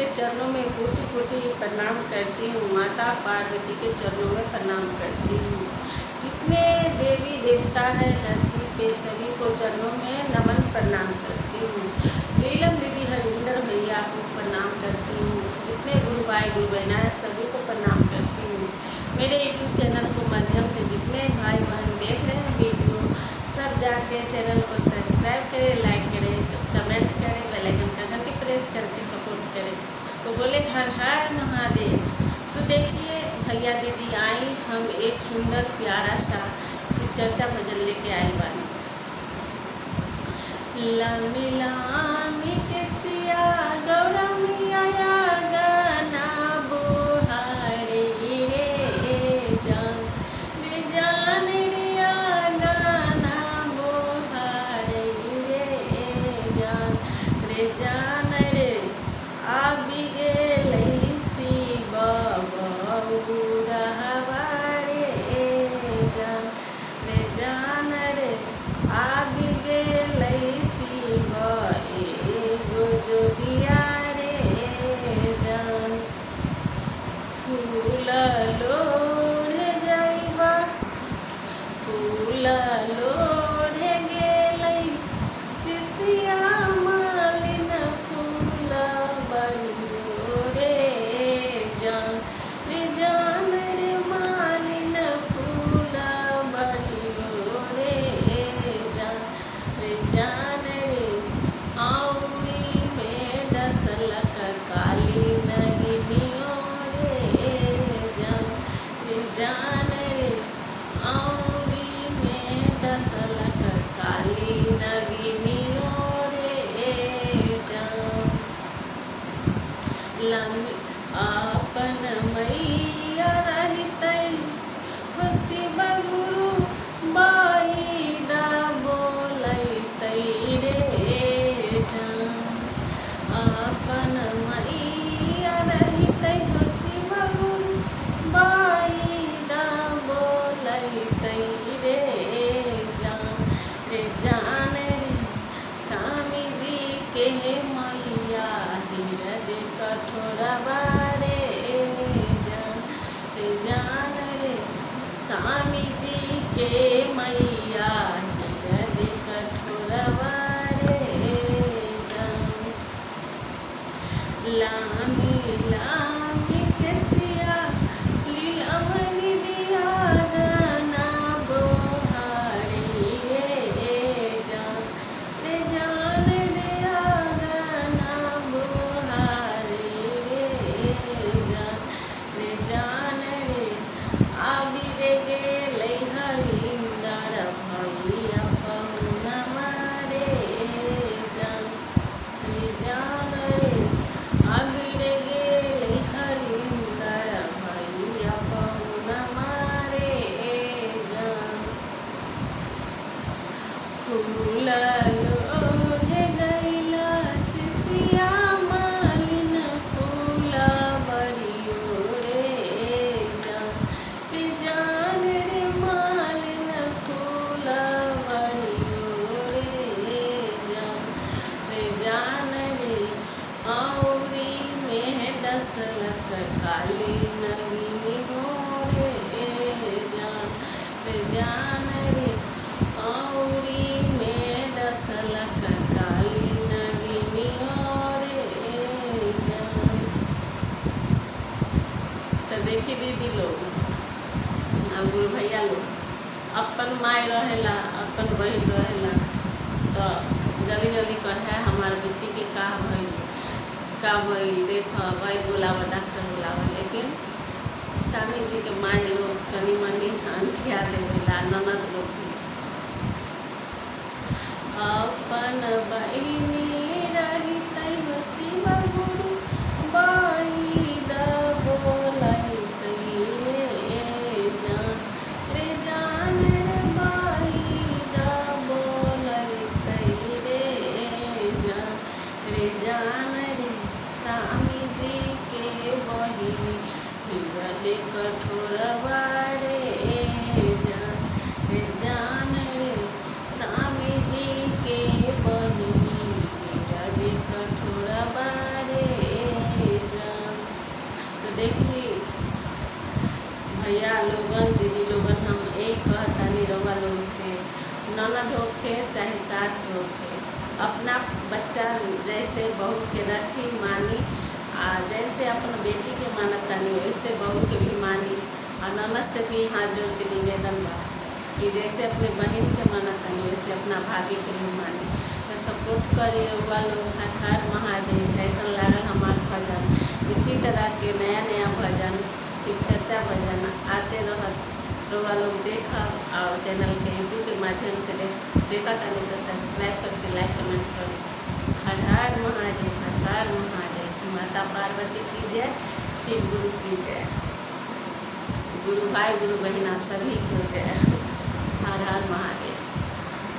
के चरणों में कोटि कोटि प्रणाम करती हूँ। माता पार्वती के चरणों में प्रणाम करती हूँ। जितने देवी देवता है धरती पे सभी को चरणों में नमन प्रणाम करती हूँ। नीलम दीदी हरिंदर भैया को प्रणाम करती हूँ। जितने गुरु भाई गुरु बहना है सभी को प्रणाम करती हूँ। मेरे यूट्यूब चैनल को माध्यम से जितने भाई बहन देख रहे हैं वीडियो, सब जाके चैनल को सब्सक्राइब करें, लाइक करें, कमेंट करें, बेल आइकन का घंटी प्रेस करके सपोर्ट करें। तो बोले हर हर महादेव। तो देखिए भैया दीदी आई, हम एक सुंदर प्यारा सा शिव चर्चा भजन लेके आए बानी। लामी लामी के सिया गौरा मिया गाना बुहारी रे जान रे जान रे गाना बुहारी रे जान रे आबि गेलै शिव बबुरहवा रे जान रे आबि गेलै शिव एगो जोगिया रे जान। फूल लोढ़े जइबा फूल लोढ़े गेलै शिशिया मालिन फूल बनियो रे जान रे मालिन फूल बनियो रे जान रे औरी में डसलक काली नगिनियो रे जान रे औरी में डसलक काली नगिनियो रे जान। लम्बी अपन मैया रहतै हो शिव गुरु बाई दा बोलैतै रे जान। अपन मैया रहतै हो शिव गुरु बाई दा बोलैतै रे जान रे स्वामी जी के मैया हृदय कठोरवा रे जान रे स्वामी जी के मैया हृदय कठोरवा रे जान। लामी लामी के सिया लीलमणि दिया गाना बोहारी रे जान रे गाना बोहारी रे जान रे आबि रे गेलै हरिंदर भैया पहुनमा रे जान रे आबि रे गेलै हरिंदर भैया पहुनमा रे जान। फूल लोढ़े गइला शिशिया मालिन फूल बरियो रे जान रे मालिन फूल बरियो रे जान रे औरी में डसलक काली नगिनियो रे जान रे औरी में डसलक काली नगिनियो रे जान। तो देखी दीदी लोग और गुरु भैया लोग अपन माई रहेला अपन बहन रहेला तो जल्दी जल्दी कहे हमार बेटी के का भइल देख भाई बुलावा डॉक्टर बुलावा। लेकिन स्वामी जी के माई लोग तनी मनी अंठिया देवेला ननद लोग भी अपन बहिनी रहितै हो शिव गुरु बाई दा बोलैतै रे जान रे बाई दा बोलैतै रे जान रे स्वामी जी के बहिनी हृदय कठोरवा रे जान रे स्वामी जी के बहिनी हृदय कठोरवा रे ननद होखे चाहे सास होखे, अपना बच्चा जैसे बहू के रखी मानी, जैसे अपन बेटी के मानतानी वैसे बहू के भी मानी। और ननद से भी हाथ जोड़ के निवेदन बा कि जैसे अपने बहन के मानतानी वैसे अपना भाभी के भी मानी। तो सपोर्ट करिए रउआ लोग। हर हर महादेव। कैसन लागल हमार भजन? इसी तरह के नया नया भजन, शिव चर्चा भजन आते रहत, रउआ लोग देखब और चैनल के यूट्यूब के माध्यम से देखा तानी तो सब्सक्राइब करके लाइक कमेंट करें। हर हर महादेव, हर हर महादेव। माता पार्वती की जय, शिव गुरु की जय, गुरु भाई गुरु बहिना सभी को जय। हर हर महादेव।